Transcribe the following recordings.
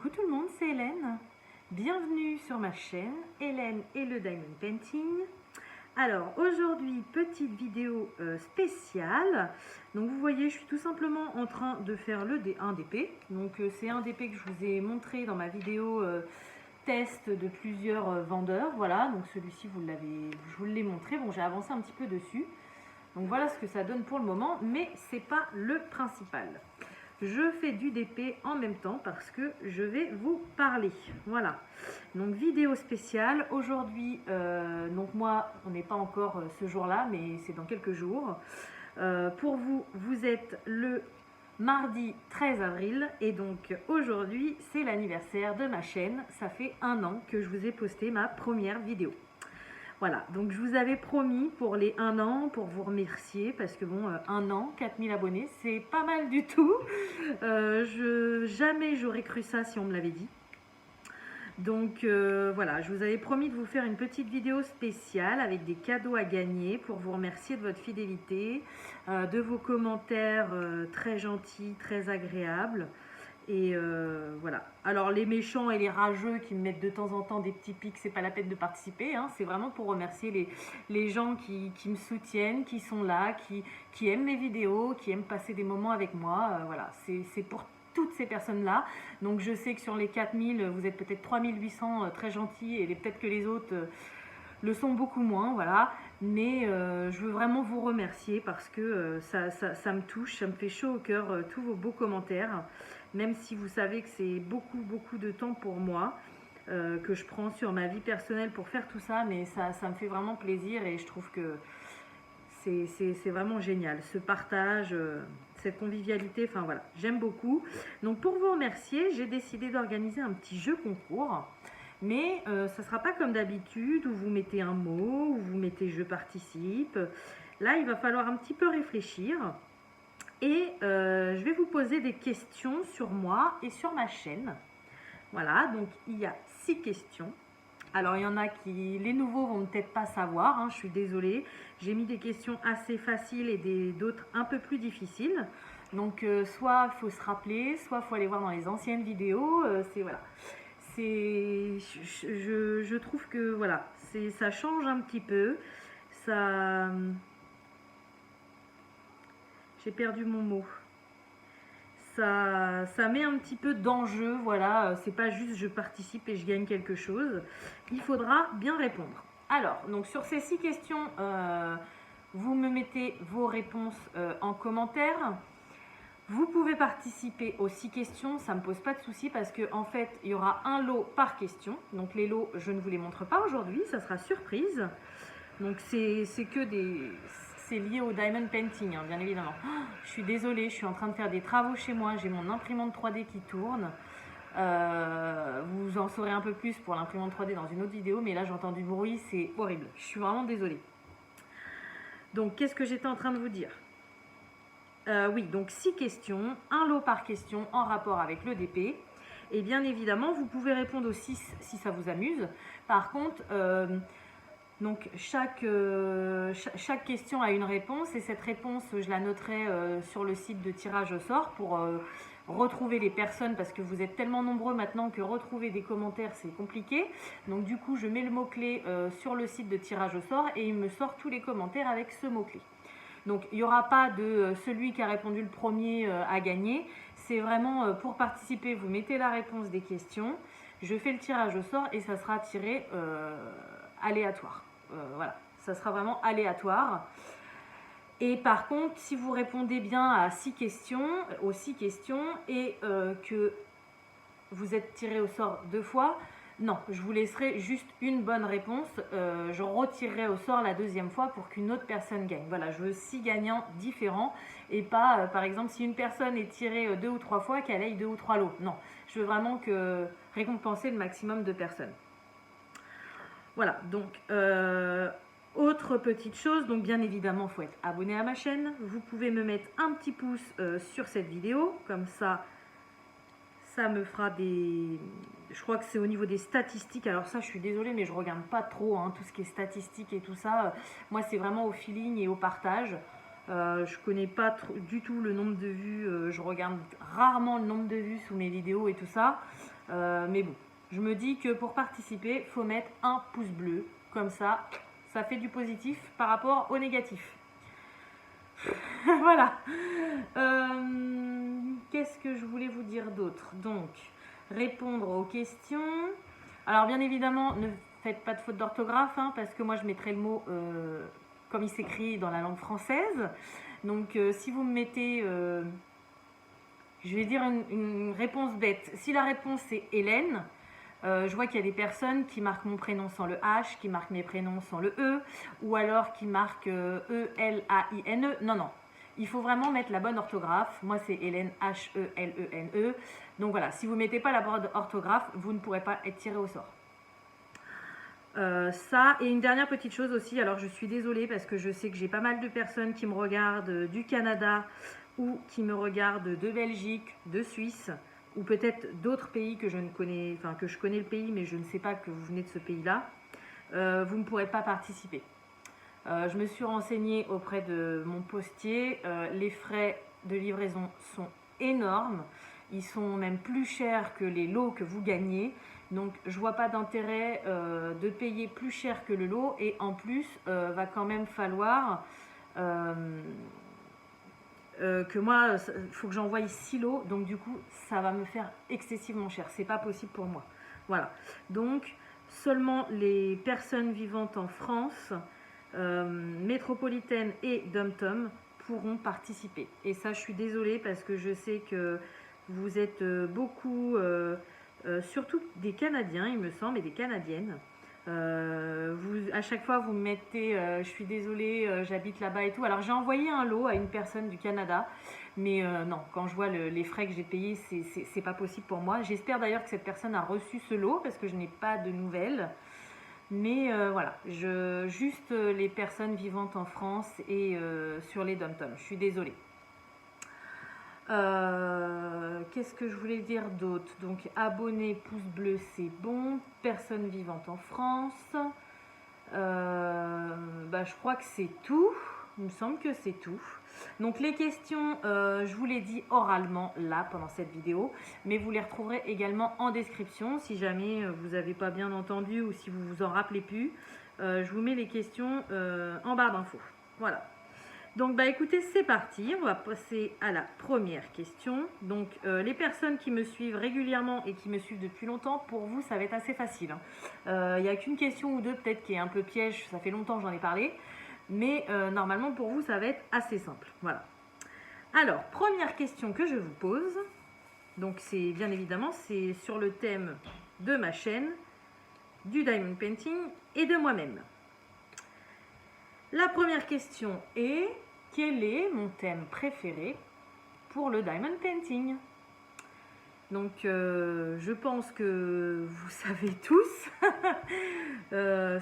Coucou tout le monde, c'est Hélène. Bienvenue sur ma chaîne, Hélène et le Diamond Painting. Alors aujourd'hui, petite vidéo spéciale. Donc vous voyez, je suis tout simplement en train de faire un DP. Donc c'est un DP que je vous ai montré dans ma vidéo test de plusieurs vendeurs. Voilà, donc celui-ci je vous l'ai montré. Bon, j'ai avancé un petit peu dessus. Donc voilà ce que ça donne pour le moment, mais c'est pas le principal. Je fais du DP en même temps parce que je vais vous parler. Voilà, donc vidéo spéciale. Aujourd'hui, donc moi, on n'est pas encore ce jour-là, mais c'est dans quelques jours. Pour vous, vous êtes le mardi 13 avril et donc aujourd'hui, c'est l'anniversaire de ma chaîne. Ça fait 1 an que je vous ai posté ma première vidéo. Voilà, donc je vous avais promis pour les 1 an, pour vous remercier, parce que bon, 1 an, 4000 abonnés, c'est pas mal du tout. Jamais j'aurais cru ça si on me l'avait dit. Donc voilà, je vous avais promis de vous faire une petite vidéo spéciale avec des cadeaux à gagner pour vous remercier de votre fidélité, de vos commentaires très gentils, très agréables. Et voilà. Alors les méchants et les rageux qui me mettent de temps en temps des petits pics, c'est pas la peine de participer. Hein. C'est vraiment pour remercier les gens qui me soutiennent, qui sont là, qui aiment mes vidéos, qui aiment passer des moments avec moi. Voilà, c'est pour toutes ces personnes-là. Donc je sais que sur les 4000, vous êtes peut-être 3800 très gentils et peut-être que les autres le sont beaucoup moins, voilà. Mais je veux vraiment vous remercier parce que ça me touche, ça me fait chaud au cœur, tous vos beaux commentaires. Même si vous savez que c'est beaucoup de temps pour moi, que je prends sur ma vie personnelle pour faire tout ça, mais ça me fait vraiment plaisir et je trouve que c'est vraiment génial. Ce partage, cette convivialité, enfin voilà, j'aime beaucoup. Donc pour vous remercier, j'ai décidé d'organiser un petit jeu concours. Mais ça ne sera pas comme d'habitude où vous mettez un mot, où vous mettez je participe. Là, il va falloir un petit peu réfléchir. Et je vais vous poser des questions sur moi et sur ma chaîne. Voilà, donc il y a 6 questions. Alors il y en a qui, les nouveaux vont peut-être pas savoir, hein, je suis désolée. J'ai mis des questions assez faciles et d'autres un peu plus difficiles. Donc soit il faut se rappeler, soit il faut aller voir dans les anciennes vidéos. C'est voilà. Je trouve que voilà, ça change un petit peu. Ça, j'ai perdu mon mot. Ça met un petit peu d'enjeu, voilà, c'est pas juste je participe et je gagne quelque chose. Il faudra bien répondre. Alors, donc sur ces 6 questions, vous me mettez vos réponses en commentaire. Vous pouvez participer aux 6 questions, ça ne me pose pas de souci parce qu'en fait, il y aura un lot par question. Donc les lots, je ne vous les montre pas aujourd'hui, ça sera surprise. Donc c'est lié au Diamond Painting, hein, bien évidemment. Oh, je suis désolée, je suis en train de faire des travaux chez moi, j'ai mon imprimante 3D qui tourne. Vous en saurez un peu plus pour l'imprimante 3D dans une autre vidéo, mais là j'entends du bruit, c'est horrible. Je suis vraiment désolée. Donc qu'est-ce que j'étais en train de vous dire ? Oui, donc 6 questions, un lot par question en rapport avec le DP. Et bien évidemment, vous pouvez répondre aux 6 si ça vous amuse. Par contre, donc chaque question a une réponse et cette réponse, je la noterai sur le site de tirage au sort pour retrouver les personnes parce que vous êtes tellement nombreux maintenant que retrouver des commentaires c'est compliqué. Donc du coup, je mets le mot-clé sur le site de tirage au sort et il me sort tous les commentaires avec ce mot-clé. Donc il n'y aura pas de celui qui a répondu le premier à gagner. C'est vraiment pour participer, vous mettez la réponse des questions, je fais le tirage au sort et ça sera tiré aléatoire. Voilà, ça sera vraiment aléatoire. Et par contre, si vous répondez bien à 6 questions, aux 6 questions et que vous êtes tiré au sort 2 fois, non, je vous laisserai juste une bonne réponse. Je retirerai au sort la 2e fois pour qu'une autre personne gagne. Voilà, je veux 6 gagnants différents et pas, par exemple, si une personne est tirée 2 ou 3 fois, qu'elle aille 2 ou 3 lots. Non, je veux vraiment récompenser le maximum de personnes. Voilà, donc, autre petite chose, donc bien évidemment, il faut être abonné à ma chaîne. Vous pouvez me mettre un petit pouce sur cette vidéo, comme ça me fera des... Je crois que c'est au niveau des statistiques. Alors ça, je suis désolée, mais je regarde pas trop hein, tout ce qui est statistiques et tout ça. Moi, c'est vraiment au feeling et au partage. Je connais pas du tout le nombre de vues, je regarde rarement le nombre de vues sous mes vidéos et tout ça. Mais bon, je me dis que pour participer, il faut mettre un pouce bleu. Comme ça fait du positif par rapport au négatif. Voilà. Qu'est-ce que je voulais vous dire d'autre? Donc, répondre aux questions. Alors, bien évidemment, ne faites pas de faute d'orthographe, hein, parce que moi, je mettrai le mot comme il s'écrit dans la langue française. Donc, si vous me mettez... je vais dire une réponse bête. Si la réponse c'est Hélène, je vois qu'il y a des personnes qui marquent mon prénom sans le H, qui marquent mes prénoms sans le E, ou alors qui marquent E-L-A-I-N-E. Non, non. Il faut vraiment mettre la bonne orthographe. Moi, c'est Hélène, H-E-L-E-N-E. Donc voilà, si vous ne mettez pas la bonne orthographe, vous ne pourrez pas être tiré au sort. Ça, et une dernière petite chose aussi, alors je suis désolée parce que je sais que j'ai pas mal de personnes qui me regardent du Canada ou qui me regardent de Belgique, de Suisse, ou peut-être d'autres pays que je ne connais, enfin que je connais le pays mais je ne sais pas que vous venez de ce pays-là, vous ne pourrez pas participer. Je me suis renseignée auprès de mon postier, les frais de livraison sont énormes, ils sont même plus chers que les lots que vous gagnez, donc je vois pas d'intérêt de payer plus cher que le lot, et en plus va quand même falloir que moi, il faut que j'envoie 6 lots, donc du coup ça va me faire excessivement cher, c'est pas possible pour moi. Voilà, donc seulement les personnes vivantes en France métropolitaine et dom-tom pourront participer. Et ça, je suis désolée parce que je sais que vous êtes beaucoup, surtout des Canadiens, il me semble, et des Canadiennes. À chaque fois, vous me mettez je suis désolée, j'habite là-bas et tout. Alors, j'ai envoyé un lot à une personne du Canada, mais non, quand je vois les frais que j'ai payés, c'est pas possible pour moi. J'espère d'ailleurs que cette personne a reçu ce lot parce que je n'ai pas de nouvelles. Mais voilà, juste les personnes vivantes en France et sur les dom-tom. Je suis désolée. Qu'est-ce que je voulais dire d'autre? Donc abonné, pouce bleu, c'est bon. Personne vivante en France. Je crois que c'est tout. Il me semble que c'est tout. Donc les questions, je vous les dis oralement là pendant cette vidéo, mais vous les retrouverez également en description si jamais vous n'avez pas bien entendu ou si vous vous en rappelez plus. Je vous mets les questions en barre d'infos. Voilà. Donc écoutez, c'est parti, on va passer à la première question. Donc les personnes qui me suivent régulièrement et qui me suivent depuis longtemps, pour vous ça va être assez facile, hein. Il n'y a qu'une question ou deux peut-être qui est un peu piège, ça fait longtemps que j'en ai parlé, mais normalement pour vous ça va être assez simple. Voilà. Alors, première question que je vous pose, donc c'est bien évidemment c'est sur le thème de ma chaîne, du diamond painting et de moi-même. La première question est: quel est mon thème préféré pour le diamond painting? Donc je pense que vous savez tous.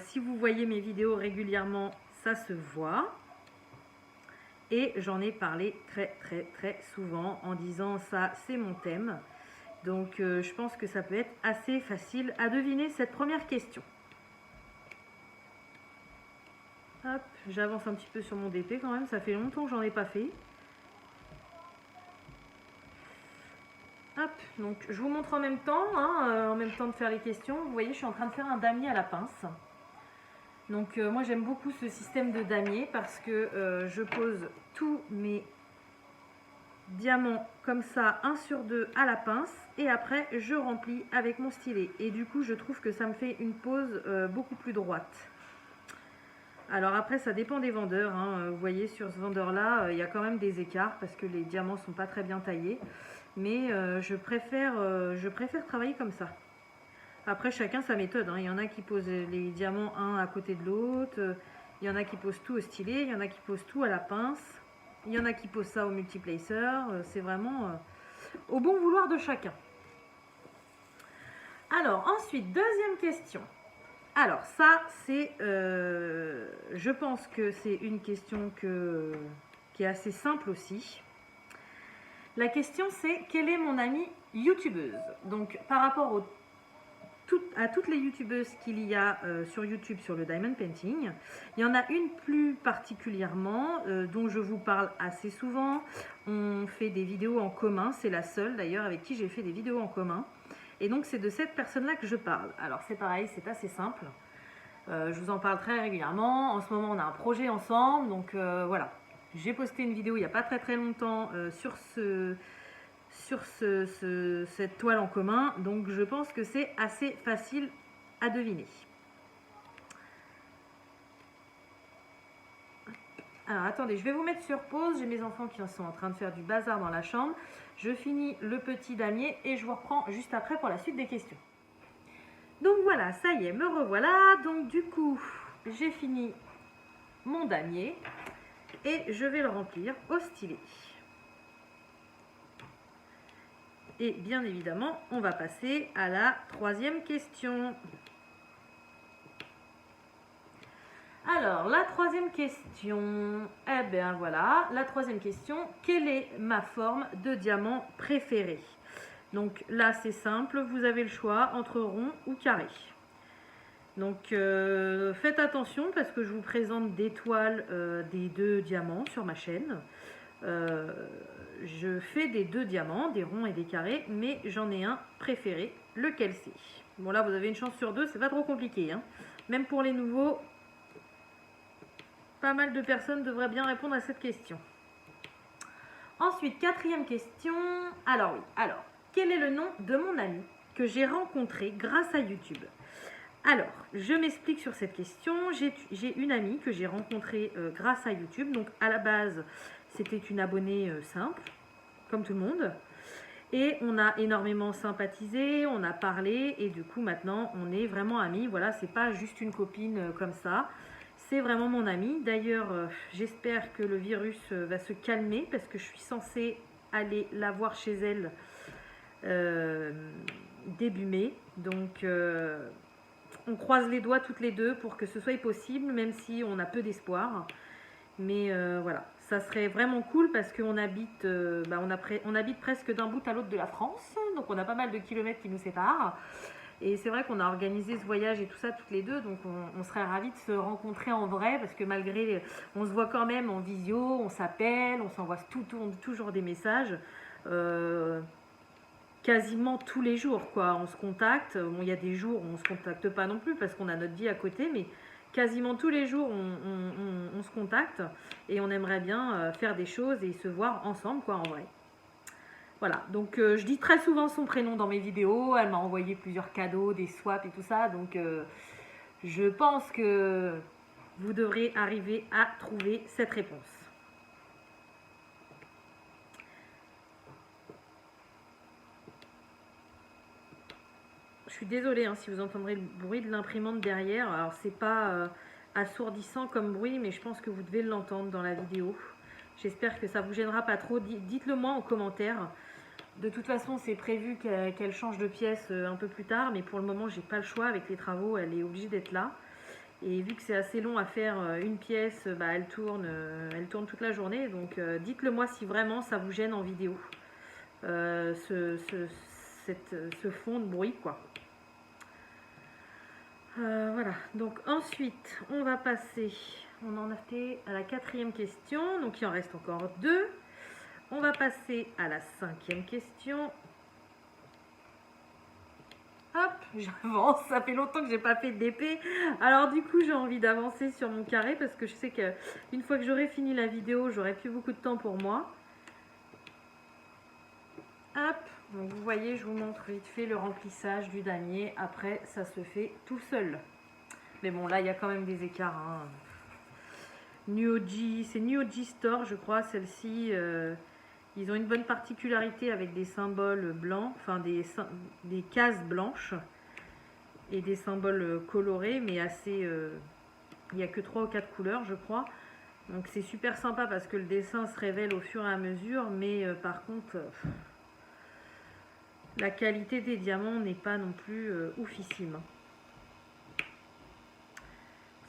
Si vous voyez mes vidéos régulièrement, ça se voit. Et j'en ai parlé très souvent en disant ça c'est mon thème. Donc je pense que ça peut être assez facile à deviner cette première question. Hop, j'avance un petit peu sur mon DP quand même, ça fait longtemps que j'en ai pas fait. Hop, donc je vous montre en même temps, hein, en même temps de faire les questions. Vous voyez, je suis en train de faire un damier à la pince. Donc moi j'aime beaucoup ce système de damier parce que je pose tous mes diamants comme ça, 1 sur 2 à la pince, et après je remplis avec mon stylet. Et du coup je trouve que ça me fait une pose beaucoup plus droite. Alors après ça dépend des vendeurs, hein. Vous voyez sur ce vendeur là il y a quand même des écarts parce que les diamants sont pas très bien taillés, mais je préfère travailler comme ça. Après chacun sa méthode, hein. Il y en a qui posent les diamants un à côté de l'autre, il y en a qui posent tout au stylet, il y en a qui posent tout à la pince, il y en a qui posent ça au multiplacer, c'est vraiment au bon vouloir de chacun. Alors ensuite, deuxième question. Alors ça c'est, je pense que c'est une question qui est assez simple aussi. La question c'est: quelle est mon amie youtubeuse? Donc par rapport au à toutes les youtubeuses qu'il y a sur YouTube sur le diamond painting. Il y en a une plus particulièrement dont je vous parle assez souvent. On fait des vidéos en commun, c'est la seule d'ailleurs avec qui j'ai fait des vidéos en commun. Et donc c'est de cette personne-là que je parle. Alors c'est pareil, c'est assez simple. Je vous en parle très régulièrement. En ce moment on a un projet ensemble, donc voilà. J'ai posté une vidéo il n'y a pas très longtemps sur cette toile en commun, donc je pense que c'est assez facile à deviner. Alors attendez, je vais vous mettre sur pause, j'ai mes enfants qui sont en train de faire du bazar dans la chambre. Je finis le petit damier et je vous reprends juste après pour la suite des questions. Donc voilà, ça y est, me revoilà. Donc du coup, j'ai fini mon damier et je vais le remplir au stylet. Et bien évidemment, on va passer à la troisième question. Alors, la troisième question, eh bien voilà, la troisième question, quelle est ma forme de diamant préférée? Donc là, c'est simple, vous avez le choix entre rond ou carré. Donc faites attention parce que je vous présente des toiles des 2 diamants sur ma chaîne. Je fais des 2 diamants, des ronds et des carrés, mais j'en ai un préféré. Lequel c'est? Bon là vous avez une chance sur 2, c'est pas trop compliqué, hein. Même pour les nouveaux, pas mal de personnes devraient bien répondre à cette question. Ensuite, quatrième question. Alors oui, alors, quel est le nom de mon ami que j'ai rencontré grâce à YouTube? Alors, je m'explique sur cette question. J'ai une amie que j'ai rencontrée grâce à YouTube. Donc, à la base, c'était une abonnée simple, comme tout le monde. Et on a énormément sympathisé, on a parlé. Et du coup, maintenant, on est vraiment amis. Voilà, c'est pas juste une copine comme ça. C'est vraiment mon amie. D'ailleurs, j'espère que le virus va se calmer parce que je suis censée aller la voir chez elle début mai. Donc, on croise les doigts toutes les deux pour que ce soit possible, même si on a peu d'espoir. Mais voilà, ça serait vraiment cool parce qu'on habite, on habite presque d'un bout à l'autre de la France. Donc on a pas mal de kilomètres qui nous séparent. Et c'est vrai qu'on a organisé ce voyage et tout ça toutes les deux. Donc on serait ravis de se rencontrer en vrai parce que malgré, on se voit quand même en visio, on s'appelle, on s'envoie toujours des messages. Quasiment tous les jours, quoi. On se contacte. Bon, il y a des jours où on ne se contacte pas non plus parce qu'on a notre vie à côté, mais quasiment tous les jours, on se contacte et on aimerait bien faire des choses et se voir ensemble, quoi, en vrai. Voilà, donc je dis très souvent son prénom dans mes vidéos. Elle m'a envoyé plusieurs cadeaux, des swaps et tout ça. Donc je pense que vous devrez arriver à trouver cette réponse. Je suis désolée hein, si vous entendrez le bruit de l'imprimante derrière. Alors c'est pas assourdissant comme bruit, mais je pense que vous devez l'entendre dans la vidéo. J'espère que ça vous gênera pas trop. Dites-le moi en commentaire. De toute façon, c'est prévu qu'elle change de pièce un peu plus tard, mais pour le moment, j'ai pas le choix. Avec les travaux, elle est obligée d'être là. Et vu que c'est assez long à faire une pièce, elle tourne toute la journée. Donc dites-le moi si vraiment ça vous gêne en vidéo. Ce fond de bruit, quoi. Voilà, donc ensuite on va passer, on en a fait à la 4e question, donc il en reste encore 2. On va passer à la 5e question. Hop, j'avance, ça fait longtemps que j'ai pas fait d'épée. Alors du coup j'ai envie d'avancer sur mon carré parce que je sais qu'une fois que j'aurai fini la vidéo, j'aurai plus beaucoup de temps pour moi. Hop, donc vous voyez, je vous montre vite fait le remplissage du damier. Après, ça se fait tout seul. Mais bon, là, il y a quand même des écarts. Hein. C'est Nuoji Store, je crois, celle-ci. Ils ont une bonne particularité avec des symboles blancs, enfin des cases blanches et des symboles colorés, mais assez... il n'y a que 3 ou 4 couleurs, je crois. Donc c'est super sympa parce que le dessin se révèle au fur et à mesure, mais par contre... la qualité des diamants n'est pas non plus oufissime.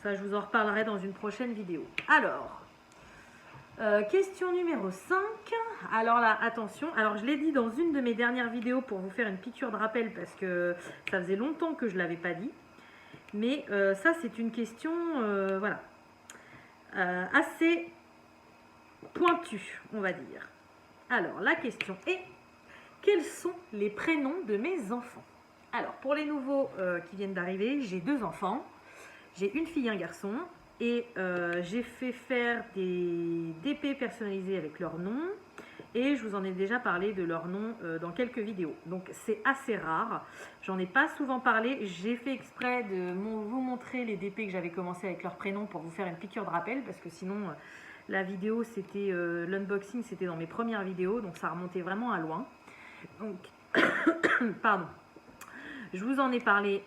Ça, je vous en reparlerai dans une prochaine vidéo. Alors, Question numéro 5. Alors là, attention. Alors, je l'ai dit dans une de mes dernières vidéos pour vous faire une piqûre de rappel parce que ça faisait longtemps que je ne l'avais pas dit. Mais ça, c'est une question, voilà, assez pointue, on va dire. Alors, la question est, quels sont les prénoms de mes enfants? Alors, pour les nouveaux qui viennent d'arriver, j'ai 2 enfants. J'ai une fille et un garçon. Et j'ai fait faire des DP personnalisés avec leur nom. Et je vous en ai déjà parlé de leur nom dans quelques vidéos. Donc c'est assez rare. J'en ai pas souvent parlé. J'ai fait exprès de vous montrer les DP que j'avais commencé avec leur prénom pour vous faire une piqûre de rappel. Parce que sinon, la vidéo, c'était l'unboxing, c'était dans mes premières vidéos. Donc ça remontait vraiment à loin. Donc, pardon. Je vous en ai parlé...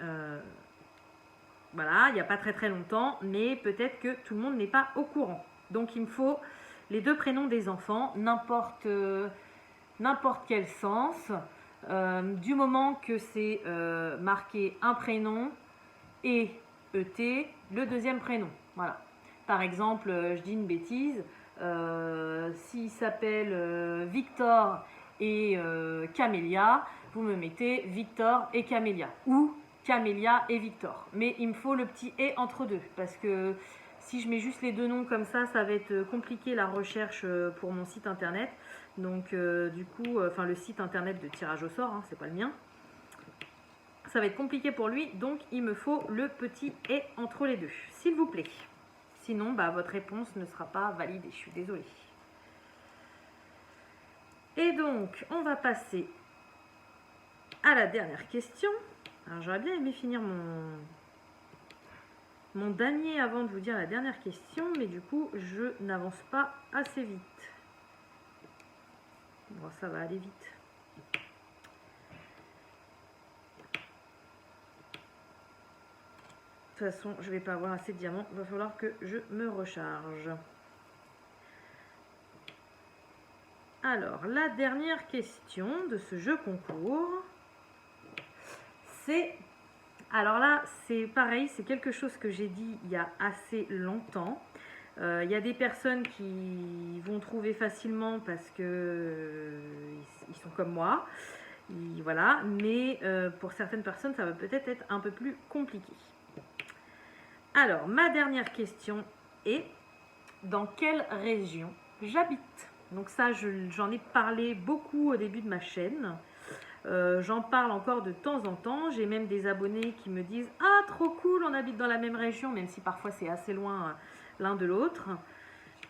voilà, il n'y a pas très très longtemps, mais peut-être que tout le monde n'est pas au courant. Donc il me faut les 2 prénoms des enfants, n'importe quel sens, du moment que c'est marqué un prénom et ET, le deuxième prénom. Voilà. Par exemple, je dis une bêtise, s'il s'appelle Victor et Camélia, vous me mettez Victor et Camélia. Ou Camélia et Victor. Mais il me faut le petit « et » entre deux. Parce que si je mets juste les 2 noms comme ça va être compliqué la recherche pour mon site internet. Donc du coup, enfin le site internet de tirage au sort, hein, c'est pas le mien. Ça va être compliqué pour lui. Donc il me faut le petit « et » entre les 2. S'il vous plaît. Sinon, votre réponse ne sera pas validée. Je suis désolée. Et donc, on va passer à la dernière question. Alors j'aurais bien aimé finir mon damier avant de vous dire la dernière question, mais du coup je n'avance pas assez vite. Bon, ça va aller vite. De toute façon, je ne vais pas avoir assez de diamants, il va falloir que je me recharge. Alors, la dernière question de ce jeu concours, c'est... Alors là, c'est pareil, c'est quelque chose que j'ai dit il y a assez longtemps. Il y a des personnes qui vont trouver facilement parce que ils sont comme moi. Voilà, mais pour certaines personnes, ça va peut-être être un peu plus compliqué. Alors, ma dernière question est: dans quelle région j'habite? Donc ça, j'en ai parlé beaucoup au début de ma chaîne. J'en parle encore de temps en temps. J'ai même des abonnés qui me disent « Ah, trop cool, on habite dans la même région », même si parfois c'est assez loin l'un de l'autre.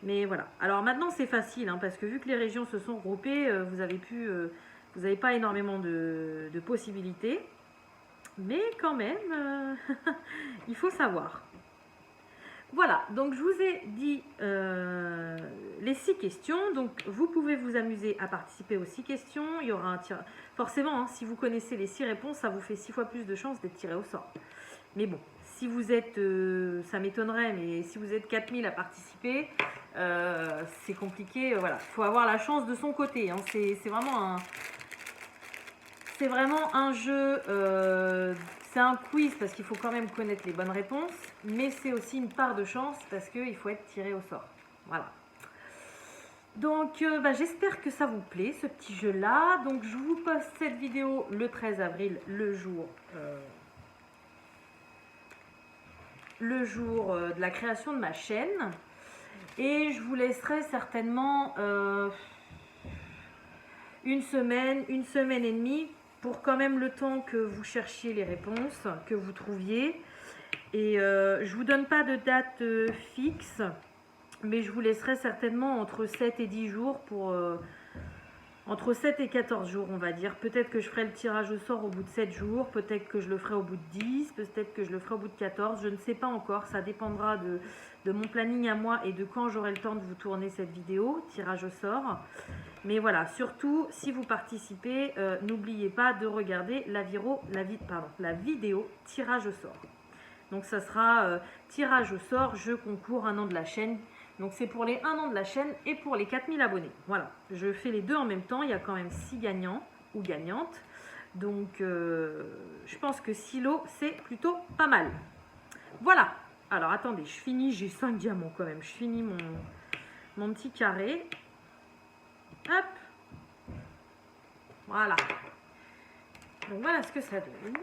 Mais voilà. Alors maintenant, c'est facile, hein, parce que vu que les régions se sont regroupées, vous n'avez pas énormément de possibilités. Mais quand même, il faut savoir. Voilà, donc je vous ai dit les 6 questions. Donc vous pouvez vous amuser à participer aux 6 questions. Il y aura un tir. Forcément, hein, si vous connaissez les 6 réponses, ça vous fait 6 fois plus de chances d'être tiré au sort. Mais bon, si vous êtes, ça m'étonnerait, mais si vous êtes 4000 à participer, c'est compliqué. Voilà, il faut avoir la chance de son côté. Hein. C'est vraiment un jeu, c'est un quiz parce qu'il faut quand même connaître les bonnes réponses, mais c'est aussi une part de chance parce qu'il faut être tiré au sort. Voilà. Donc j'espère que ça vous plaît, ce petit jeu-là. Donc je vous poste cette vidéo le 13 avril, le jour de la création de ma chaîne. Et je vous laisserai certainement une semaine et demie pour quand même le temps que vous cherchiez les réponses, que vous trouviez. Et je vous donne pas de date fixe, mais je vous laisserai certainement entre 7 et 10 jours pour... entre 7 et 14 jours, on va dire. Peut-être que je ferai le tirage au sort au bout de 7 jours, peut-être que je le ferai au bout de 10, peut-être que je le ferai au bout de 14, je ne sais pas encore. Ça dépendra de mon planning à moi et de quand j'aurai le temps de vous tourner cette vidéo, tirage au sort. Mais voilà, surtout, si vous participez, n'oubliez pas de regarder la vidéo tirage au sort. Donc ça sera tirage au sort, jeu concours, 1 an de la chaîne. Donc c'est pour les 1 an de la chaîne et pour les 4000 abonnés. Voilà, je fais les 2 en même temps. Il y a quand même 6 gagnants ou gagnantes. Donc je pense que 6 lots, c'est plutôt pas mal. Voilà. Alors attendez, je finis, j'ai 5 diamants quand même. Je finis mon petit carré. Hop. Voilà. Donc voilà ce que ça donne.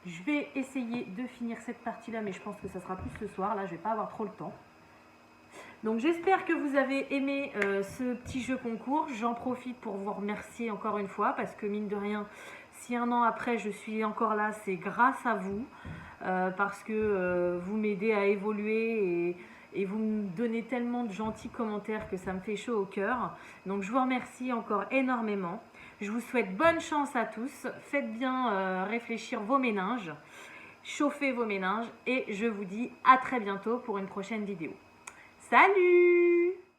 Je vais essayer de finir cette partie-là, mais je pense que ça sera plus ce soir. Là, je ne vais pas avoir trop le temps. Donc j'espère que vous avez aimé ce petit jeu concours. J'en profite pour vous remercier encore une fois, parce que mine de rien, si un an après je suis encore là, c'est grâce à vous, parce que vous m'aidez à évoluer et vous me donnez tellement de gentils commentaires que ça me fait chaud au cœur. Donc je vous remercie encore énormément. Je vous souhaite bonne chance à tous. Faites bien réfléchir vos méninges, chauffez vos méninges et je vous dis à très bientôt pour une prochaine vidéo. Salut!